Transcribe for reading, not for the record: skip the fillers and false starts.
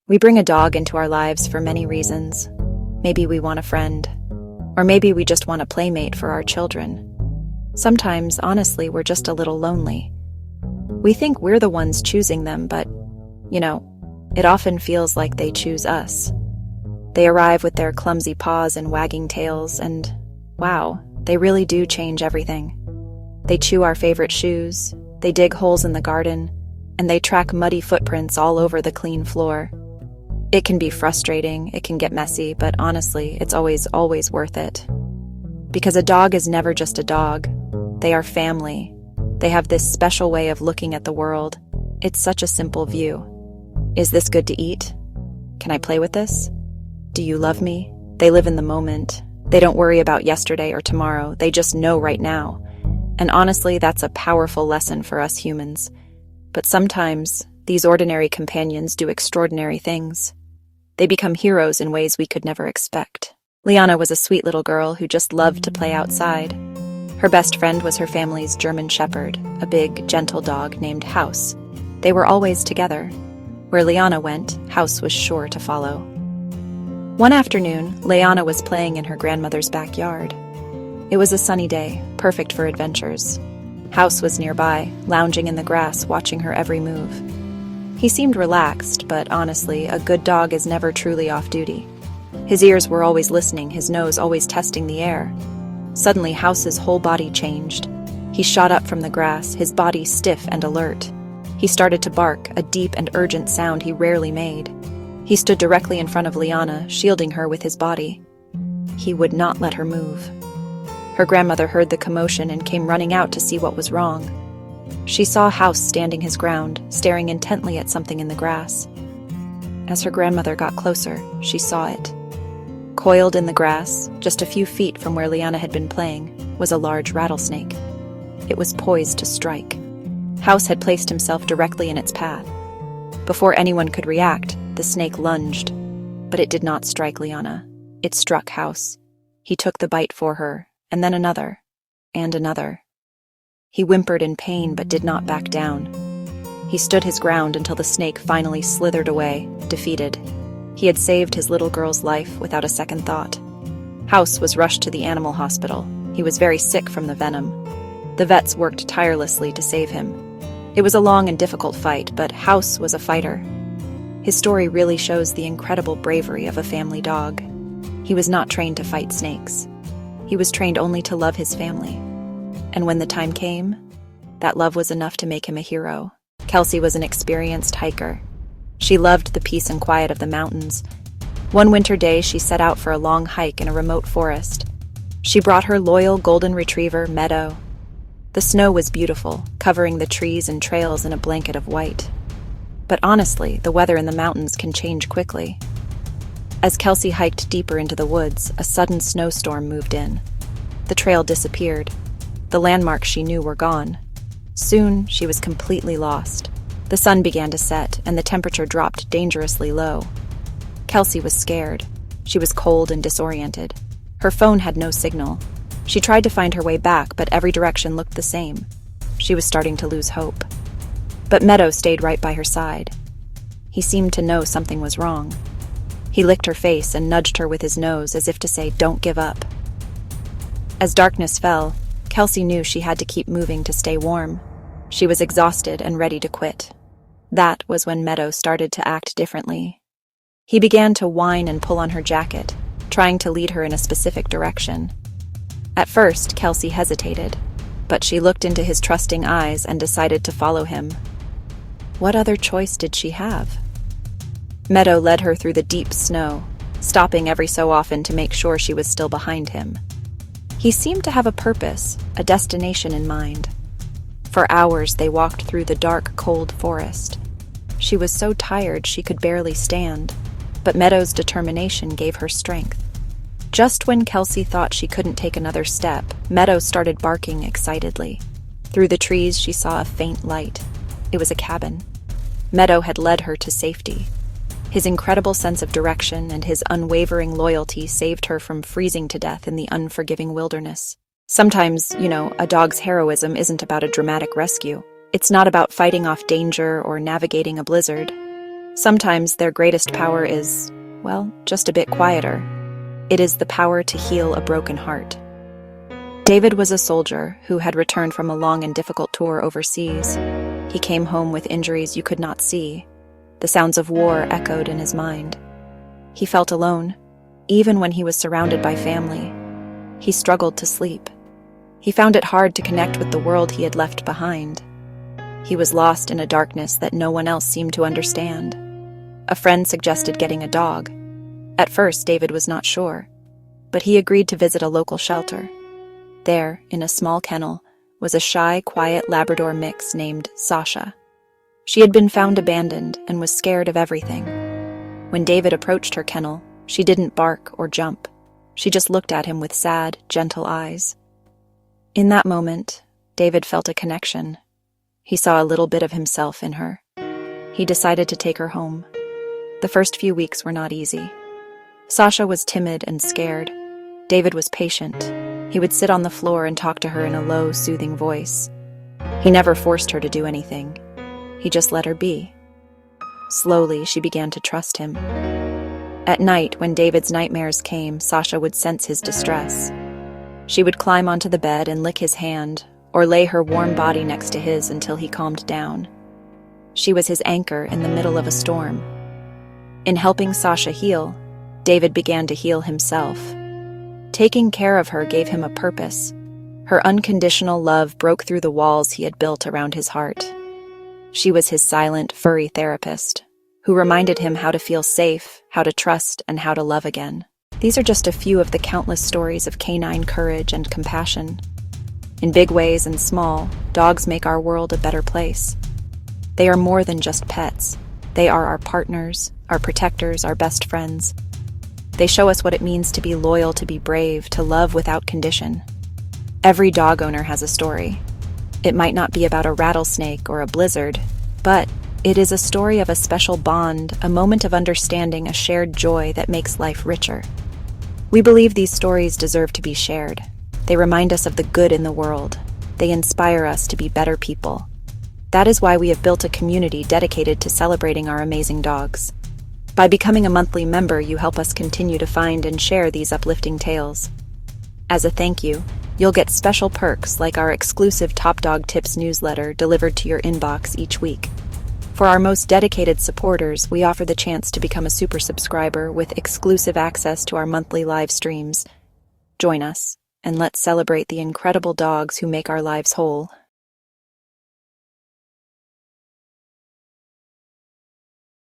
We bring a dog into our lives for many reasons. Maybe we want a friend, or maybe we just want a playmate for our children. Sometimes, honestly, we're just a little lonely. We think we're the ones choosing them, but, it often feels like they choose us. They arrive with their clumsy paws and wagging tails, and, wow, they really do change everything. They chew our favorite shoes, they dig holes in the garden, and they track muddy footprints all over the clean floor. It can be frustrating, it can get messy, but honestly, it's always worth it. Because a dog is never just a dog. They are family. They have this special way of looking at the world. It's such a simple view. Is this good to eat? Can I play with this? Do you love me? They live in the moment. They don't worry about yesterday or tomorrow. They just know right now. And honestly, that's a powerful lesson for us humans. But sometimes, these ordinary companions do extraordinary things. They become heroes in ways we could never expect. Liana was a sweet little girl who just loved to play outside. Her best friend was her family's German Shepherd, a big, gentle dog named House. They were always together. Where Liana went, House was sure to follow. One afternoon, Liana was playing in her grandmother's backyard. It was a sunny day, perfect for adventures. House was nearby, lounging in the grass, watching her every move. He seemed relaxed, but honestly, a good dog is never truly off duty. His ears were always listening, his nose always testing the air. Suddenly, House's whole body changed. He shot up from the grass, his body stiff and alert. He started to bark, a deep and urgent sound he rarely made. He stood directly in front of Liana, shielding her with his body. He would not let her move. Her grandmother heard the commotion and came running out to see what was wrong. She saw House standing his ground, staring intently at something in the grass. As her grandmother got closer, she saw it. Coiled in the grass, just a few feet from where Liana had been playing, was a large rattlesnake. It was poised to strike. House had placed himself directly in its path. Before anyone could react, the snake lunged. But it did not strike Liana. It struck House. He took the bite for her, and then another, and another. He whimpered in pain but did not back down. He stood his ground until the snake finally slithered away, defeated. He had saved his little girl's life without a second thought. House was rushed to the animal hospital. He was very sick from the venom. The vets worked tirelessly to save him. It was a long and difficult fight, but House was a fighter. His story really shows the incredible bravery of a family dog. He was not trained to fight snakes. He was trained only to love his family. And when the time came, that love was enough to make him a hero. Kelsey was an experienced hiker. She loved the peace and quiet of the mountains. One winter day, she set out for a long hike in a remote forest. She brought her loyal golden retriever, Meadow. The snow was beautiful, covering the trees and trails in a blanket of white. But honestly, the weather in the mountains can change quickly. As Kelsey hiked deeper into the woods, a sudden snowstorm moved in. The trail disappeared. The landmarks she knew were gone. Soon, she was completely lost. The sun began to set, and the temperature dropped dangerously low. Kelsey was scared. She was cold and disoriented. Her phone had no signal. She tried to find her way back, but every direction looked the same. She was starting to lose hope. But Meadow stayed right by her side. He seemed to know something was wrong. He licked her face and nudged her with his nose as if to say, "Don't give up." As darkness fell, Kelsey knew she had to keep moving to stay warm. She was exhausted and ready to quit. That was when Meadow started to act differently. He began to whine and pull on her jacket, trying to lead her in a specific direction. At first, Kelsey hesitated, but she looked into his trusting eyes and decided to follow him. What other choice did she have? Meadow led her through the deep snow, stopping every so often to make sure she was still behind him. He seemed to have a purpose, a destination in mind. For hours they walked through the dark, cold forest. She was so tired she could barely stand, but Meadow's determination gave her strength. Just when Kelsey thought she couldn't take another step, Meadow started barking excitedly. Through the trees she saw a faint light. It was a cabin. Meadow had led her to safety. His incredible sense of direction and his unwavering loyalty saved her from freezing to death in the unforgiving wilderness. Sometimes, a dog's heroism isn't about a dramatic rescue. It's not about fighting off danger or navigating a blizzard. Sometimes their greatest power is, well, just a bit quieter. It is the power to heal a broken heart. David was a soldier who had returned from a long and difficult tour overseas. He came home with injuries you could not see. The sounds of war echoed in his mind. He felt alone, even when he was surrounded by family. He struggled to sleep. He found it hard to connect with the world he had left behind. He was lost in a darkness that no one else seemed to understand. A friend suggested getting a dog. At first, David was not sure, but he agreed to visit a local shelter. There, in a small kennel, was a shy, quiet Labrador mix named Sasha. She had been found abandoned and was scared of everything. When David approached her kennel, she didn't bark or jump. She just looked at him with sad, gentle eyes. In that moment, David felt a connection. He saw a little bit of himself in her. He decided to take her home. The first few weeks were not easy. Sasha was timid and scared. David was patient. He would sit on the floor and talk to her in a low, soothing voice. He never forced her to do anything. He just let her be. Slowly, she began to trust him. At night, when David's nightmares came, Sasha would sense his distress. She would climb onto the bed and lick his hand, or lay her warm body next to his until he calmed down. She was his anchor in the middle of a storm. In helping Sasha heal, David began to heal himself. Taking care of her gave him a purpose. Her unconditional love broke through the walls he had built around his heart. She was his silent, furry therapist, who reminded him how to feel safe, how to trust, and how to love again. These are just a few of the countless stories of canine courage and compassion. In big ways and small, dogs make our world a better place. They are more than just pets. They are our partners, our protectors, our best friends. They show us what it means to be loyal, to be brave, to love without condition. Every dog owner has a story. It might not be about a rattlesnake or a blizzard, but it is a story of a special bond, a moment of understanding, a shared joy that makes life richer. We believe these stories deserve to be shared. They remind us of the good in the world. They inspire us to be better people. That is why we have built a community dedicated to celebrating our amazing dogs. By becoming a monthly member, you help us continue to find and share these uplifting tales. As a thank you, you'll get special perks like our exclusive Top Dog Tips newsletter delivered to your inbox each week. For our most dedicated supporters, we offer the chance to become a super subscriber with exclusive access to our monthly live streams. Join us, and let's celebrate the incredible dogs who make our lives whole.